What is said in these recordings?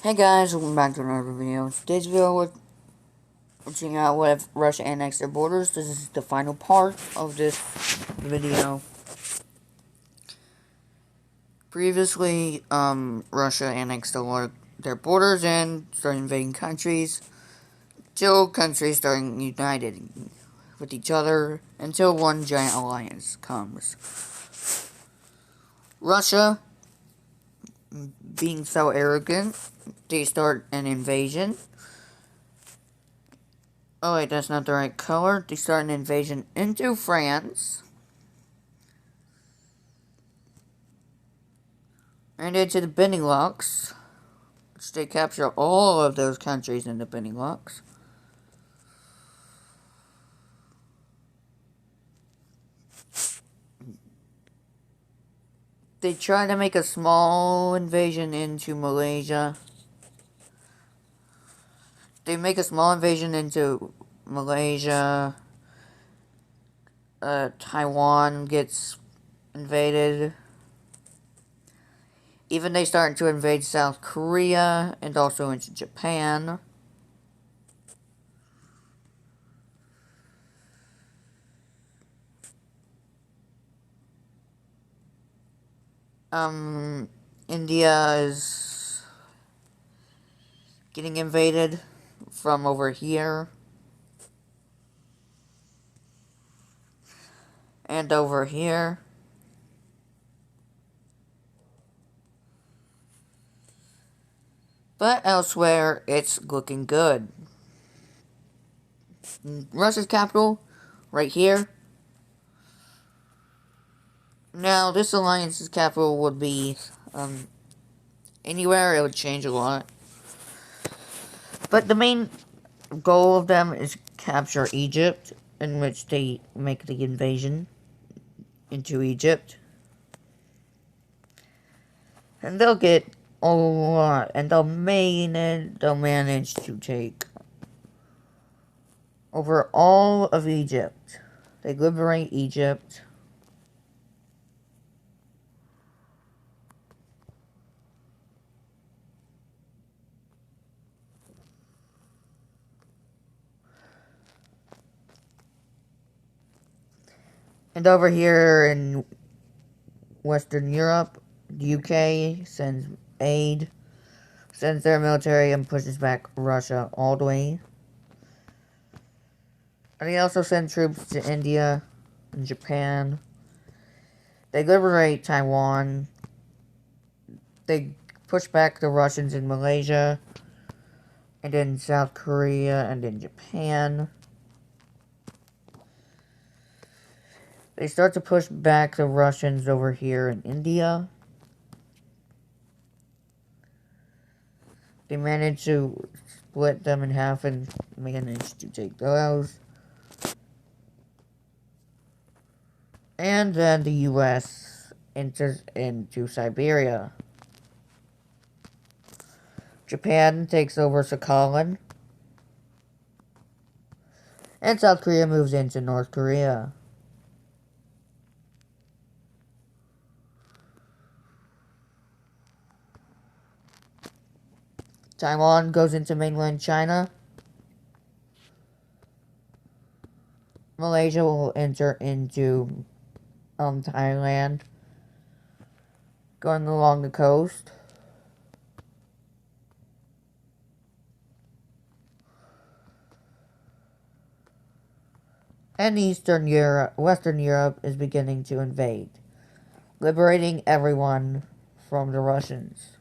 Hey guys, welcome back to another video. Today's video we're checking out what if Russia annexed their borders. This is the final part of this video. Previously, Russia annexed a lot of their borders and started invading countries. Till countries starting united with each other until one giant alliance comes. Russia, being so arrogant, they start an invasion. Oh wait, that's not the right color. They start an invasion into France. And into the Benelux, which they capture all of those countries in the Benelux. They try to make a small invasion into Malaysia. They make a small invasion into Malaysia. Taiwan gets invaded. Even they start to invade South Korea and also into Japan. India is getting invaded from over here. And over here. But elsewhere, it's looking good. Russia's capital, right here. Now, this alliance's capital would be, anywhere. It would change a lot. But the main goal of them is capture Egypt, in which they make the invasion into Egypt. And they'll get a lot, and they'll manage to take over all of Egypt. They liberate Egypt. And over here in Western Europe, the UK sends aid, sends their military and pushes back Russia all the way. And they also send troops to India and Japan. They liberate Taiwan. They push back the Russians in Malaysia, and in South Korea, and in Japan. They start to push back the Russians over here in India. They manage to split them in half and manage to take those. And then the US enters into Siberia. Japan takes over Sakhalin. And South Korea moves into North Korea. Taiwan goes into mainland China. Malaysia will enter into Thailand, going along the coast. And Western Europe is beginning to invade, liberating everyone from the Russians.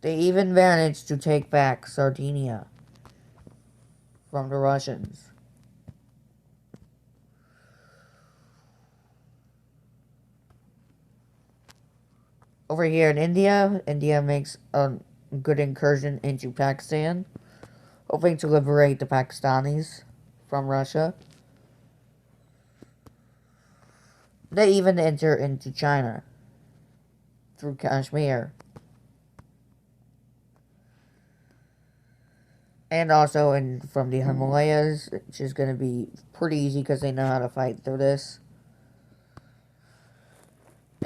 They even managed to take back Sardinia from the Russians. Over here in India, India makes a good incursion into Pakistan, hoping to liberate the Pakistanis from Russia. They even enter into China through Kashmir. And also from the Himalayas, which is going to be pretty easy because they know how to fight through this.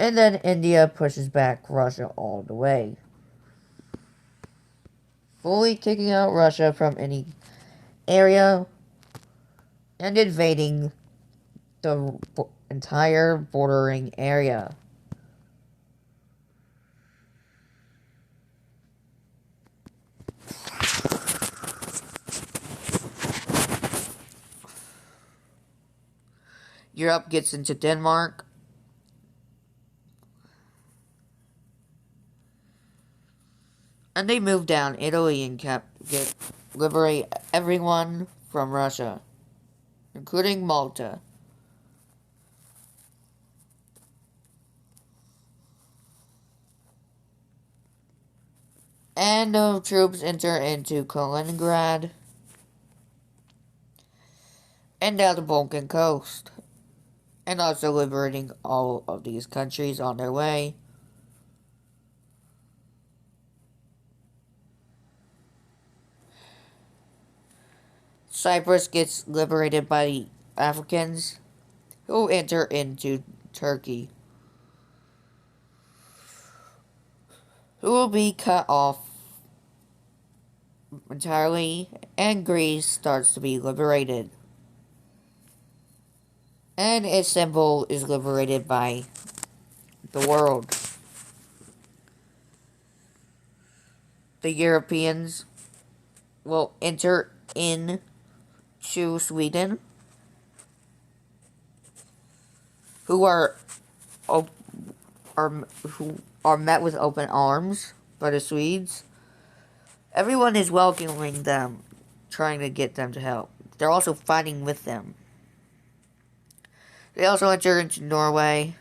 And then India pushes back Russia all the way, fully kicking out Russia from any area and invading the entire bordering area. Europe gets into Denmark. And they move down Italy and liberate everyone from Russia, including Malta. And the troops enter into Kaliningrad and down the Balkan coast, and also liberating all of these countries on their way. Cyprus gets liberated by the Africans, who enter into Turkey, who will be cut off entirely, and Greece starts to be liberated. And Istanbul is liberated by the world. The Europeans will enter into Sweden, who are met with open arms by the Swedes. Everyone is welcoming them, trying to get them to help. They're also fighting with them. They also enter into Norway.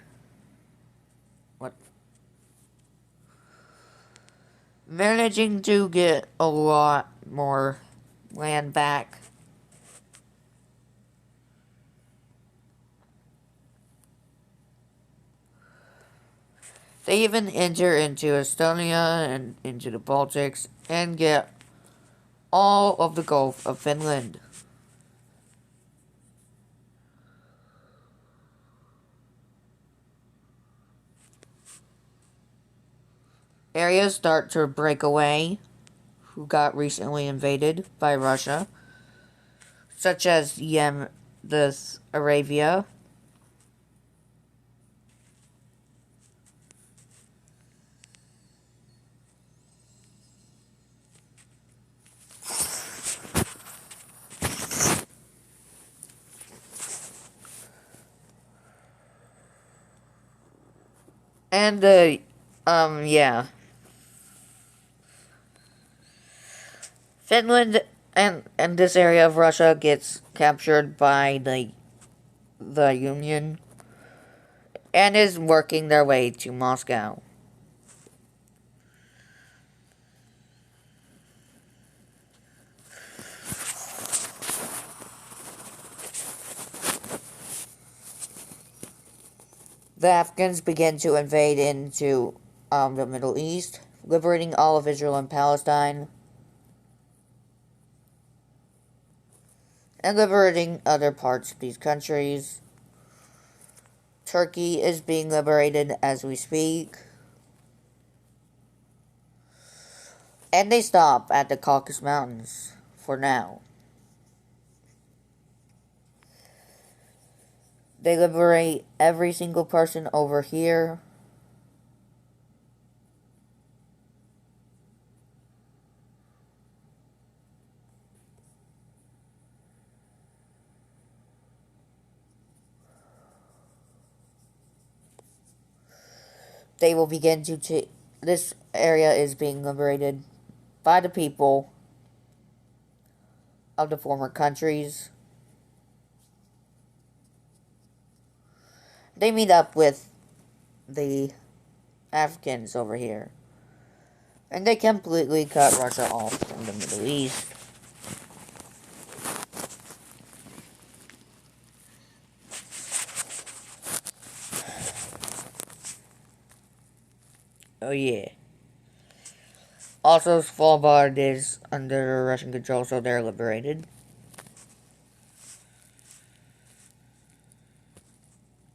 Managing to get a lot more land back. They even enter into Estonia and into the Baltics and get all of the Gulf of Finland. Areas start to break away who got recently invaded by Russia, such as Arabia. And, yeah. Finland and this area of Russia gets captured by the Union and is working their way to Moscow. The Afghans begin to invade into the Middle East, liberating all of Israel and Palestine, and liberating other parts of these countries. Turkey is being liberated as we speak. And they stop at the Caucasus Mountains for now. They liberate every single person over here. They will begin to this area is being liberated by the people of the former countries. They meet up with the Africans over here. And they completely cut Russia off from the Middle East. Oh yeah. Also, Svalbard is under Russian control, so they're liberated.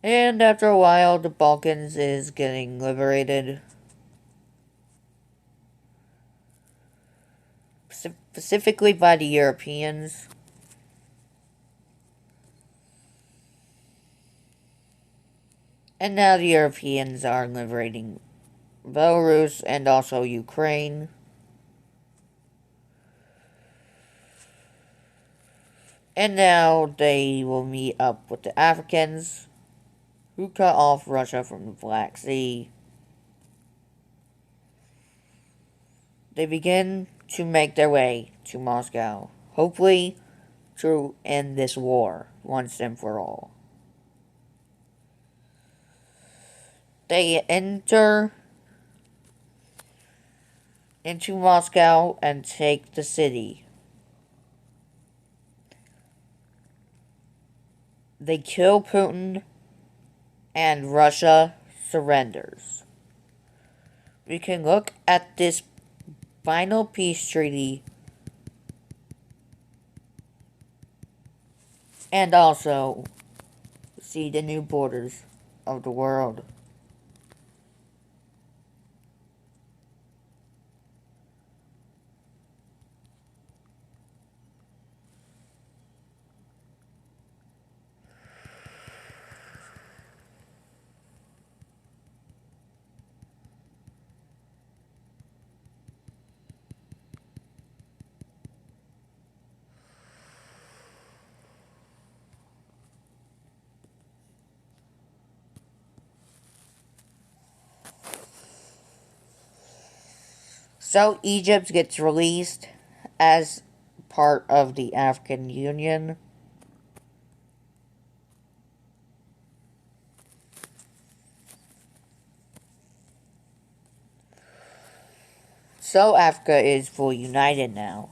And after a while, the Balkans is getting liberated. Specifically by the Europeans. And now the Europeans are liberating Belarus and also Ukraine. And now they will meet up with the Africans who cut off Russia from the Black Sea. They begin to make their way to Moscow, hopefully to end this war once and for all. They enter into Moscow and take the city. They kill Putin and Russia surrenders. We can look at this final peace treaty and also see the new borders of the world. So Egypt gets released as part of the African Union. So Africa is fully united now.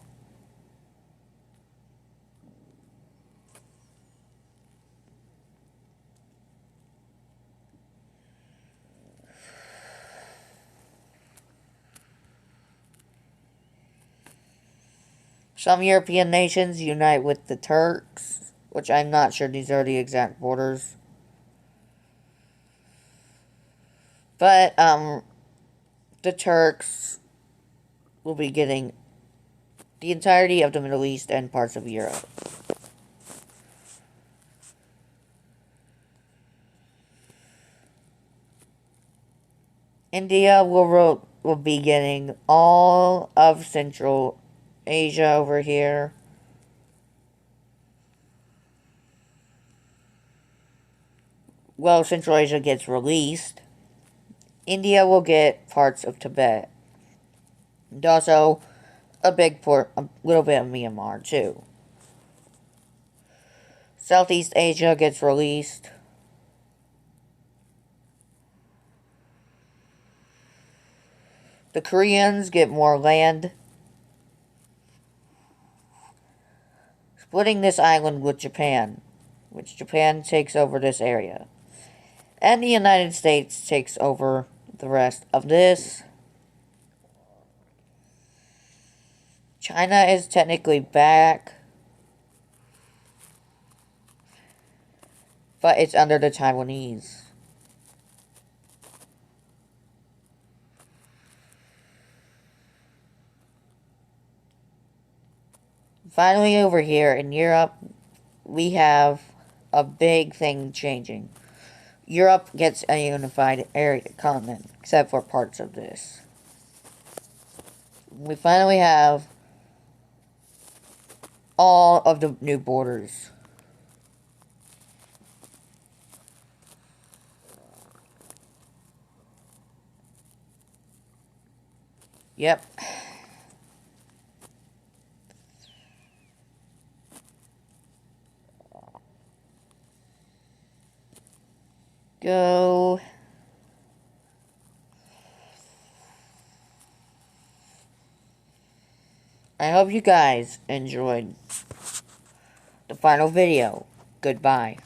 Some European nations unite with the Turks, which I'm not sure these are the exact borders. But, the Turks will be getting the entirety of the Middle East and parts of Europe. India will be getting all of Central Asia over here. Well, Central Asia gets released. India will get parts of Tibet. And also a little bit of Myanmar too. Southeast Asia gets released. The Koreans get more land. Splitting this island with Japan, which Japan takes over this area. And the United States takes over the rest of this. China is technically back, but it's under the Taiwanese. Finally, over here in Europe, we have a big thing changing. Europe gets a unified continent, except for parts of this. We finally have all of the new borders. Yep. Go. I hope you guys enjoyed the final video. Goodbye.